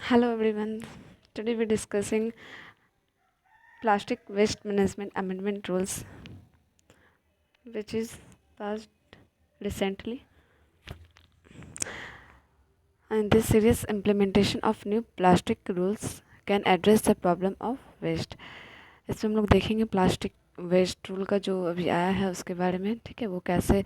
Hello everyone. Today we're discussing plastic waste management amendment rules, which is passed recently. And this serious implementation of new plastic rules can address the problem of waste. इसमें हम लोग देखेंगे plastic waste rule का जो अभी आया है उसके बारे में, ठीक है, वो कैसे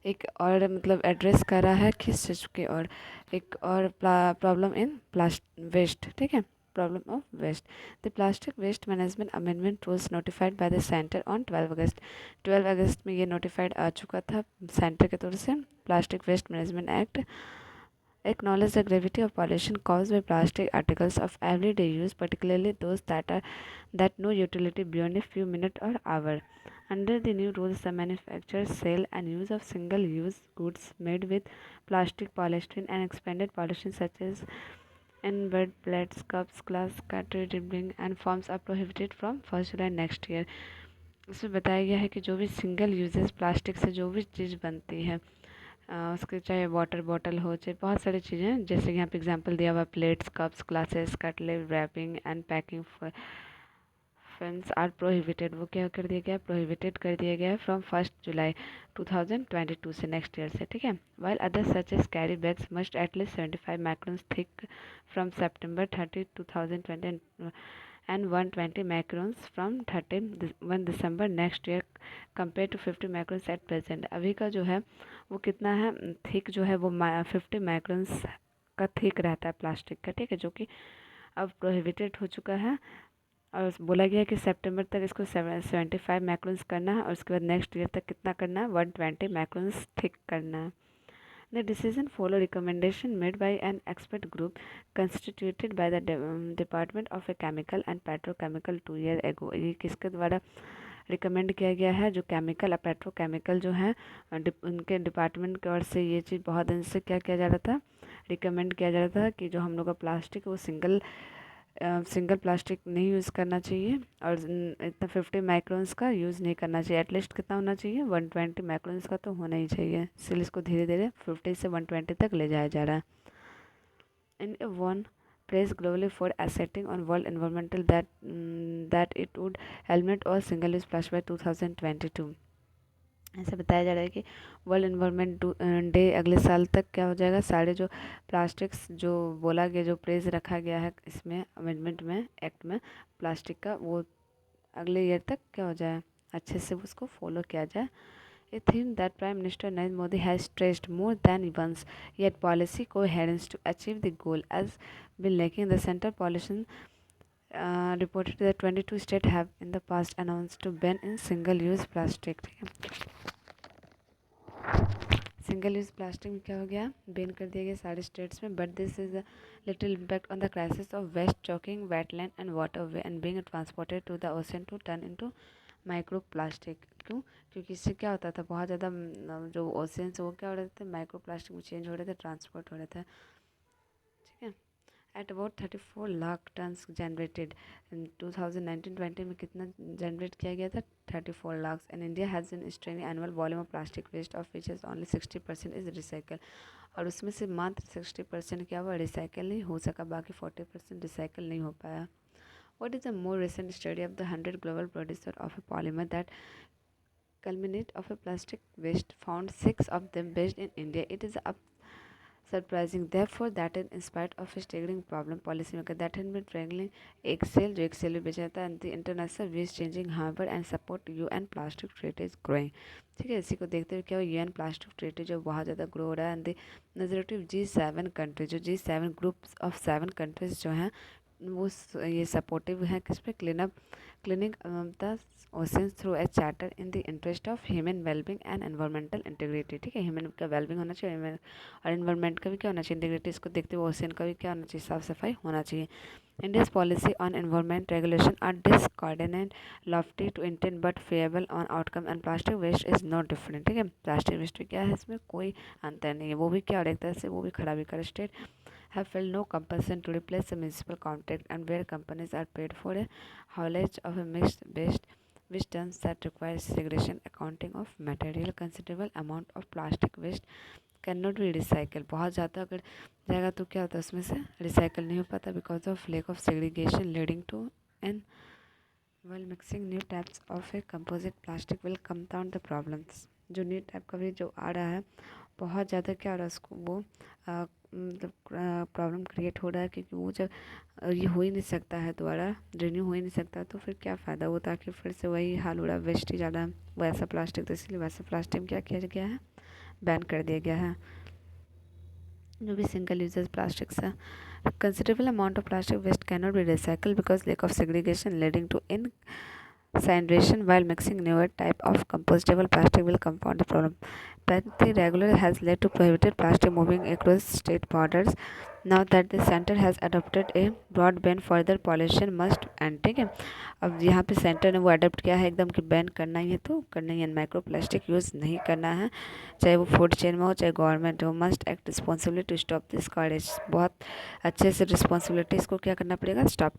एक और मतलब एड्रेस कर रहा है किस चीज़ के और एक और प्रॉब्लम इन प्लास्ट वेस्ट, ठीक है, problem of waste. The plastic waste management amendment rules notified by the centre on 12 August. 12 अगस्त में ये नोटिफाइड आ चुका था सेंटर के तौर से. Plastic waste management act acknowledge the gravity of pollution caused by plastic articles of everyday use, particularly those that no utility beyond a few minutes or hour. Under the new rules, the manufacture, sale, and use of single-use goods made with plastic, polystyrene, and expanded pollution such as in-bed plates, cups, glass, cutlery, dribbling, and forms are prohibited from 1st July next year. इसमें बताया गया है कि जो भी single uses plastic से जो भी चीज़ बनती है, उसके चाहे वाटर बॉटल हो चाहे बहुत सारी चीज़ें, जैसे यहाँ पे एग्जांपल दिया हुआ plates, cups, glasses, cutlery, wrapping and packing films are prohibited. वो क्या कर दिया गया, प्रोहिबिटेड कर दिया गया है फ्रॉम 1 जुलाई 2022 से, नेक्स्ट ईयर से, ठीक है. While other such as carry bags must at least 75 microns thick from September 30, 2020 and 120 microns from 1 December next year compared to 50 microns at present. अभी का जो है वो कितना है थिक, जो है वो 50 माइक्रोन्स का थिक रहता है प्लास्टिक का, ठीक है, जो कि अब प्रोहिबिटेड हो चुका है. और बोला गया है कि सितंबर तक इसको 75 माइक्रोन्स करना है और उसके बाद नेक्स्ट ईयर तक कितना करना है, 120 माइक्रोन्स थिक करना है. The decision followed recommendation made by an expert group constituted by the Department of a Chemical and Petrochemical 2 year ago. ये किसके द्वारा रिकमेंड किया गया है, जो केमिकल और पेट्रोकेमिकल जो है उनके डिपार्टमेंट की ओर से ये चीज़ बहुत दिन से क्या किया जा रहा था, रिकमेंड किया जा रहा था कि जो हम लोग का प्लास्टिक वो सिंगल प्लास्टिक नहीं यूज़ करना चाहिए और इतना 50 माइक्रोन्स का यूज़ नहीं करना चाहिए. एटलीस्ट कितना होना चाहिए, 120 माइक्रोन्स का तो होना ही चाहिए. इसलिए इसको धीरे धीरे 50 से 120 तक ले जाया जा रहा है. In one praised globally for asserting on World Environmental that it would eliminate all single-use plastic by 2022. ऐसा बताया जा रहा है कि वर्ल्ड इन्वायरमेंट डे अगले साल तक क्या हो जाएगा, सारे जो प्लास्टिक्स जो बोला गया, जो प्रेज रखा गया है इसमें अमेंडमेंट में, एक्ट में, प्लास्टिक का, वो अगले ईयर तक क्या हो जाए, अच्छे से उसको फॉलो किया जाए. A theme that Prime Minister Narendra Modi has stressed more than once, yet policy coherence to achieve the goal has been lacking. The Center Pollution reported that 22 states have in the past announced to ban in single-use plastic. Single use plastic में क्या हो गया, ban कर दिया गया सारे states में. But this is a little impact on the crisis of waste choking wetland and waterway and being transported to the ocean to turn into micro plastic. क्यों, क्योंकि इससे क्या होता था, बहुत ज़्यादा जो ओशन वो क्या हो रहे थे, माइक्रो प्लास्टिक में चेंज हो रहे थे, ट्रांसपोर्ट हो रहे थे, ठीक है. At about 34 lakh tons generated in 2019-20 में कितना जनरेट किया गया था, 34 lakh. And India has an straining annual volume of plastic waste of which is only 60% is recycle. और उसमें से मात्र 60% क्या हुआ, रिसाइकल नहीं हो सका, बाकी 40% रिसाइकल नहीं हो पाया. What is a more recent study of the 100 global producer of a polymer that culminate of a plastic waste found 6 of them based in India. It is surprising therefore that in spite of a staggering problem policymaker that had been triangling Excel जो Excel भी बेचा था, and the international view is changing however and support UN plastic treaty is growing. ठीक है, इसी को देखते हुए क्या हुआ, UN प्लास्टिक ट्रीटी जो बहुत ज़्यादा ग्रो हो रहा है, and the majority G7 countries, जो G7 ग्रुप्स ऑफ 7 कंट्रीज जो हैं वो ये सपोर्टिव है किस पे, cleaning the oceans through a charter in the interest of human wellbeing and environmental integrity. ठीक है, ह्यूमन का वेलबिंग होना चाहिए और इन्वायरमेंट का भी क्या होना चाहिए, इंटीग्रिटी. इसको देखते हुए ओशन का भी क्या होना चाहिए, साफ सफाई होना चाहिए. India's policy on environment regulation are discoordinate, lofty to intent but feasible on outcome, and plastic waste is no different. ठीक है, प्लास्टिक वेस्ट क्या है, इसमें कोई अंतर नहीं है, वो भी क्या, और एक तरह से वो भी खराबी कर. State have felt no compulsion to replace the municipal contract and where companies are paid for a haulage of a mixed waste which turns that requires segregation accounting of material. Considerable amount of plastic waste can not be recycle, बहुत ज़्यादा अगर जाएगा तो क्या होता है उसमें से रिसाइकल नहीं हो पाता because of lack of segregation leading to an while mixing new types of a composite plastic will compound the problems। जो न्यू टाइप का भी जो आ रहा है बहुत ज़्यादा क्या हो रहा है उसको वो मतलब प्रॉब्लम क्रिएट हो रहा है, क्योंकि वो जब ये हो ही नहीं सकता है दोबारा रिन्यू हो ही नहीं सकता, तो फिर क्या फ़ायदा होता है कि फिर से वही हाल हो रहा है, वेस्ट ही ज़्यादा है वैसा प्लास्टिक, तो इसलिए वैसा प्लास्टिक क्या किया गया है, बैन कर दिया गया है। जो भी सिंगल यूजेस प्लास्टिक्स है, considerable amount of plastic waste cannot be recycled because lack of segregation leading to incineration, while mixing newer type of compostable plastic will compound the problem। Pantry regular has led to prohibited plastic moving across state borders। Now that the center has adopted a broad ban, further pollution must end। ठीक है, अब यहाँ पे centre ने वो adopt किया है एकदम कि बैन करना ही है तो करना ही है, माइक्रो प्लास्टिक यूज़ नहीं करना है, चाहे वो फूड चेन में हो चाहे गवर्नमेंट हो। Must act responsibility to stop this carnage, बहुत अच्छे से रिस्पॉन्सिबिलिटी इसको क्या करना पड़ेगा, स्टॉप करना